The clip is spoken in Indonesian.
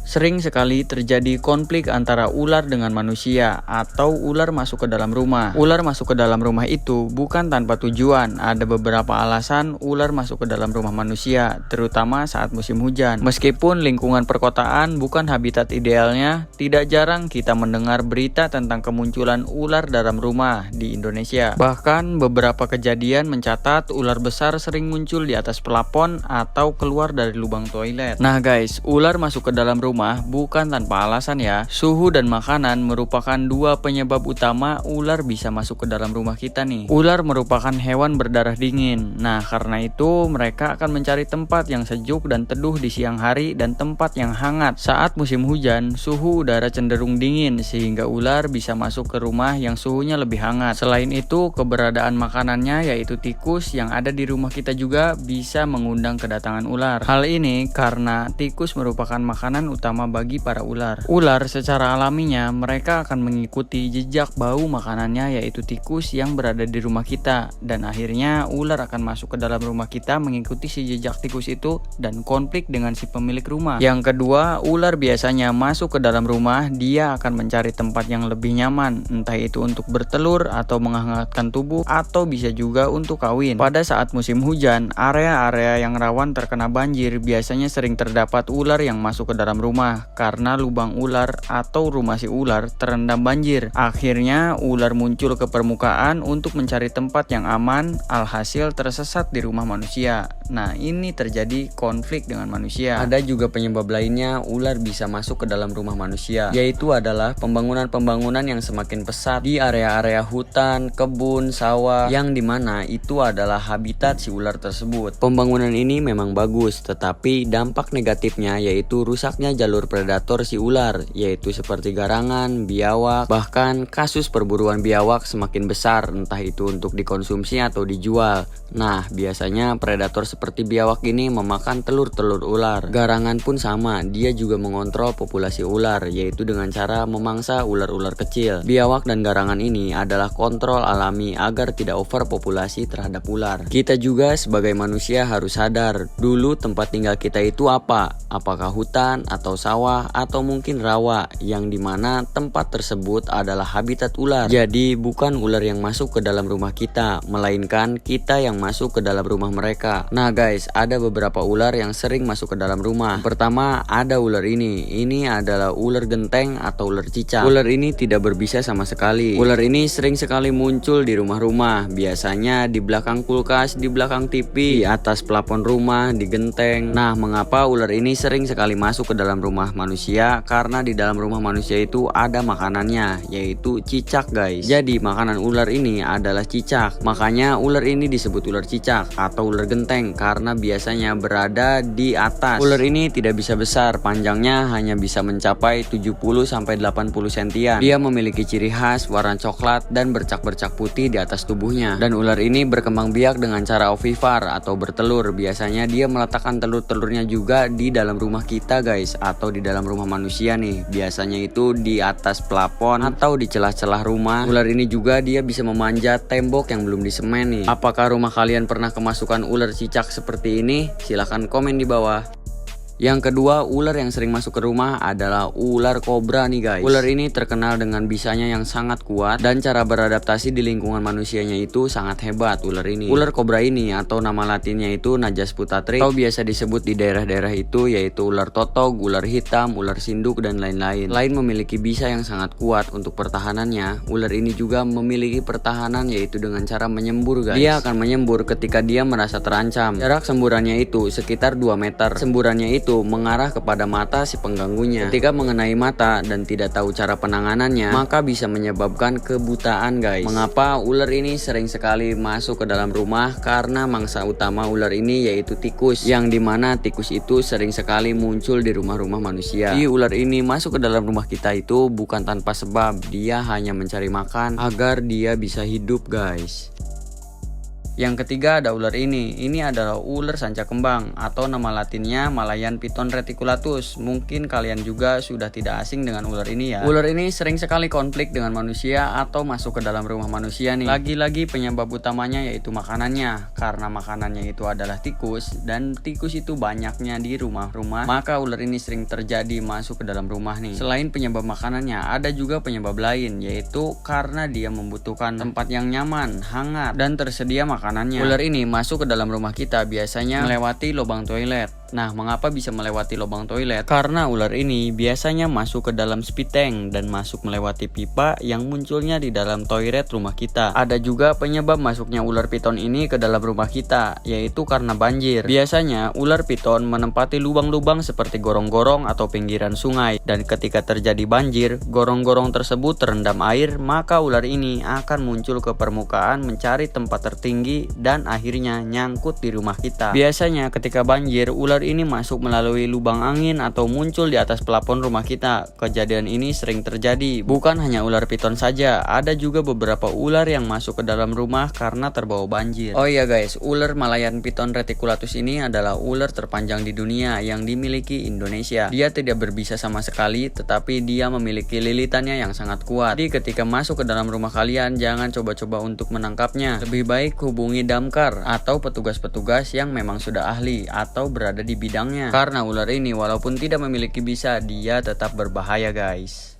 Sering sekali terjadi konflik antara ular dengan manusia atau ular masuk ke dalam rumah. Ular masuk ke dalam rumah itu bukan tanpa tujuan. Ada beberapa alasan ular masuk ke dalam rumah manusia, terutama saat musim hujan. Meskipun lingkungan perkotaan bukan habitat idealnya, tidak jarang kita mendengar berita tentang kemunculan ular dalam rumah di Indonesia. Bahkan beberapa kejadian mencatat ular besar sering muncul di atas plafon atau keluar dari lubang toilet. Nah guys, ular masuk ke dalam rumah bukan tanpa alasan ya. Suhu dan makanan merupakan dua penyebab utama ular bisa masuk ke dalam rumah kita nih. Ular merupakan hewan berdarah dingin. Nah, karena itu mereka akan mencari tempat yang sejuk dan teduh di siang hari dan tempat yang hangat. Saat musim hujan, suhu udara cenderung dingin sehingga ular bisa masuk ke rumah yang suhunya lebih hangat. Selain itu, keberadaan makanannya yaitu tikus yang ada di rumah kita juga bisa mengundang kedatangan ular. Hal ini karena tikus merupakan makanan utama bagi para ular. Ular secara alaminya mereka akan mengikuti jejak bau makanannya yaitu tikus yang berada di rumah kita, dan akhirnya ular akan masuk ke dalam rumah kita mengikuti si jejak tikus itu dan konflik dengan si pemilik rumah. Yang kedua, ular biasanya masuk ke dalam rumah, dia akan mencari tempat yang lebih nyaman, entah itu untuk bertelur atau menghangatkan tubuh atau bisa juga untuk kawin. Pada saat musim hujan, area-area yang rawan terkena banjir biasanya sering terdapat ular yang masuk ke dalam rumah karena lubang ular atau rumah si ular terendam banjir. Akhirnya ular muncul ke permukaan untuk mencari tempat yang aman, alhasil tersesat di rumah manusia. Nah, ini terjadi konflik dengan manusia. Ada juga penyebab lainnya ular bisa masuk ke dalam rumah manusia, yaitu adalah pembangunan-pembangunan yang semakin pesat di area-area hutan, kebun, sawah, yang dimana itu adalah habitat si ular tersebut. Pembangunan ini memang bagus, tetapi dampak negatifnya yaitu rusaknya jalur predator si ular, yaitu seperti garangan, biawak, bahkan kasus perburuan biawak semakin besar, entah itu untuk dikonsumsi atau dijual. Nah, biasanya predator seperti biawak ini memakan telur-telur ular. Garangan pun sama, dia juga mengontrol populasi ular, yaitu dengan cara memangsa ular-ular kecil. Biawak dan garangan ini adalah kontrol alami agar tidak overpopulasi terhadap ular. Kita juga sebagai manusia harus sadar, dulu tempat tinggal kita itu apa? Apakah hutan atau sawah atau mungkin rawa, yang dimana tempat tersebut adalah habitat ular. Jadi bukan ular yang masuk ke dalam rumah kita, melainkan kita yang masuk ke dalam rumah mereka. Nah guys, ada beberapa ular yang sering masuk ke dalam rumah. Pertama, ada ular ini adalah ular genteng atau ular cicak. Ular ini tidak berbisa sama sekali. Ular ini sering sekali muncul di rumah-rumah, biasanya di belakang kulkas, di belakang TV, di atas plafon rumah, di genteng. Nah, mengapa ular ini sering sekali masuk ke dalam rumah manusia? Karena di dalam rumah manusia itu ada makanannya, yaitu cicak guys. Jadi makanan ular ini adalah cicak. Makanya ular ini disebut ular cicak atau ular genteng karena biasanya berada di atas. Ular ini tidak bisa besar, panjangnya hanya bisa mencapai 70-80 sentian. Dia memiliki ciri khas warna coklat dan bercak-bercak putih di atas tubuhnya. Dan ular ini berkembang biak dengan cara ovivar atau bertelur. Biasanya dia meletakkan telur-telurnya juga di dalam rumah kita guys, atau di dalam rumah manusia nih. Biasanya itu di atas plafon atau di celah-celah rumah. Ular ini juga dia bisa memanjat tembok yang belum disemen nih. Apakah rumah kalian pernah kemasukan ular cicak seperti ini? Silahkan komen di bawah. Yang kedua, ular yang sering masuk ke rumah adalah ular kobra nih guys. Ular ini terkenal dengan bisanya yang sangat kuat dan cara beradaptasi di lingkungan manusianya itu sangat hebat ular ini. Ular kobra ini atau nama latinnya itu Najas putatri atau biasa disebut di daerah-daerah itu yaitu ular totog, ular hitam, ular sinduk dan lain-lain. Selain memiliki bisa yang sangat kuat untuk pertahanannya, ular ini juga memiliki pertahanan yaitu dengan cara menyembur guys. Dia akan menyembur ketika dia merasa terancam. Jarak semburannya itu sekitar 2 meter. Semburannya itu mengarah kepada mata si pengganggunya. Ketika mengenai mata dan tidak tahu cara penanganannya, maka bisa menyebabkan kebutaan guys. Mengapa ular ini sering sekali masuk ke dalam rumah? Karena mangsa utama ular ini yaitu tikus, yang dimana tikus itu sering sekali muncul di rumah-rumah manusia. Jadi ular ini masuk ke dalam rumah kita itu bukan tanpa sebab, dia hanya mencari makan agar dia bisa hidup guys. Yang ketiga ada ular ini. Ini adalah ular sanca kembang atau nama latinnya Malayan Python reticulatus. Mungkin kalian juga sudah tidak asing dengan ular ini ya. Ular ini sering sekali konflik dengan manusia atau masuk ke dalam rumah manusia nih. Lagi-lagi penyebab utamanya yaitu makanannya. Karena makanannya itu adalah tikus dan tikus itu banyaknya di rumah-rumah, maka ular ini sering terjadi masuk ke dalam rumah nih. Selain penyebab makanannya, ada juga penyebab lain, yaitu karena dia membutuhkan tempat yang nyaman, hangat, dan tersedia makanannya. Ular ini masuk ke dalam rumah kita biasanya melewati lubang toilet. Nah, mengapa bisa melewati lubang toilet? Karena ular ini biasanya masuk ke dalam spit tank dan masuk melewati pipa yang munculnya di dalam toilet rumah kita. Ada juga penyebab masuknya ular piton ini ke dalam rumah kita, yaitu karena banjir. Biasanya ular piton menempati lubang-lubang seperti gorong-gorong atau pinggiran sungai, dan ketika terjadi banjir, gorong-gorong tersebut terendam air, maka ular ini akan muncul ke permukaan mencari tempat tertinggi dan akhirnya nyangkut di rumah kita. Biasanya ketika banjir, ular ini masuk melalui lubang angin atau muncul di atas plafon rumah kita. Kejadian ini sering terjadi. Bukan hanya ular piton saja, ada juga beberapa ular yang masuk ke dalam rumah karena terbawa banjir. Oh iya guys, ular Malayan Python reticulatus ini adalah ular terpanjang di dunia yang dimiliki Indonesia. Dia tidak berbisa sama sekali, tetapi dia memiliki lilitannya yang sangat kuat. Jadi ketika masuk ke dalam rumah kalian, jangan coba-coba untuk menangkapnya. Lebih baik hubungi damkar atau petugas-petugas yang memang sudah ahli atau berada di bidangnya. Karena ular ini walaupun tidak memiliki bisa, dia tetap berbahaya guys.